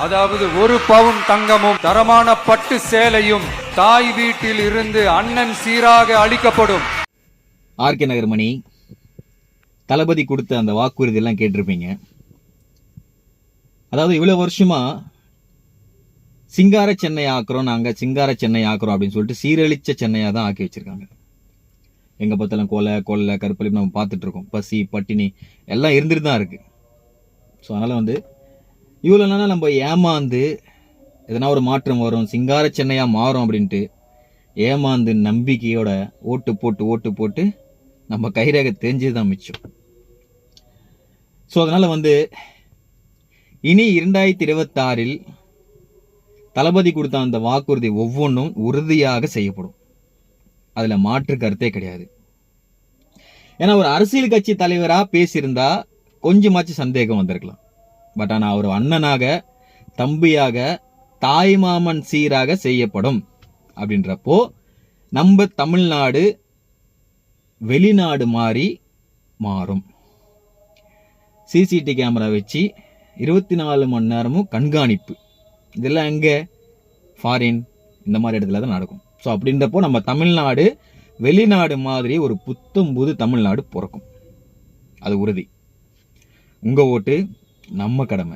அதாவது 1 பவுன் தங்கமும் தரமான பட்டு சேலையும் தாய் வீட்டில் இருந்து அண்ணன் சீராக அளிக்கப்படும். ஆர்கே நகர் மணி தளபதி கொடுத்த அந்த வாக்குறுதி எல்லாம் கேட்டிருப்பீங்க. அதாவது இவ்வளவு வருஷமா சிங்கார சென்னை ஆக்குறோம், நாங்க சிங்கார சென்னை ஆக்குறோம் அப்படின்னு சொல்லிட்டு சீரழிச்ச சென்னையா தான் ஆக்கி வச்சிருக்காங்க. எங்க பார்த்தாலும் கொலை கருப்பழிப்பு நம்ம பார்த்துட்டு இருக்கோம். பசி பட்டினி எல்லாம் இருந்துட்டு தான் இருக்கு. ஸோ அதனால இவ்வளவு நாளா நம்ம ஏமாந்து எதனா ஒரு மாற்றம் வரும், சிங்கார சென்னையா மாறும் அப்படின்ட்டு ஏமாந்து நம்பிக்கையோட ஓட்டு போட்டு நம்ம கைரேகை தெரிஞ்சதுதான் மிச்சம். ஸோ அதனால இனி 2026 தளபதி கொடுத்த அந்த வாக்குறுதி ஒவ்வொன்றும் உறுதியாக செய்யப்படும். அதுல மாற்று கருத்தே கிடையாது. ஏன்னா ஒரு அரசியல் கட்சி தலைவரா பேசியிருந்தா கொஞ்சமாச்சு சந்தேகம் வந்திருக்கலாம். பட் ஆனா அவர் அண்ணனாக, தம்பியாக, தாய்மாமன் சீராக செய்யப்படும் அப்படின்றப்போ நம்ம தமிழ்நாடு வெளிநாடு மாறி மாறும். சிசிடிவி கேமரா வச்சு 24 மணி நேரமும் கண்காணிப்பு, இதெல்லாம் எங்க ஃபாரின் இந்த மாதிரி இடத்துல தான் நடக்கும். ஸோ அப்படின்றப்போ நம்ம தமிழ்நாடு வெளிநாடு மாதிரி ஒரு புத்தம்புது தமிழ்நாடு பிறக்கும். அது உறுதி. உங்க ஓட்டு நம்ம கடமை.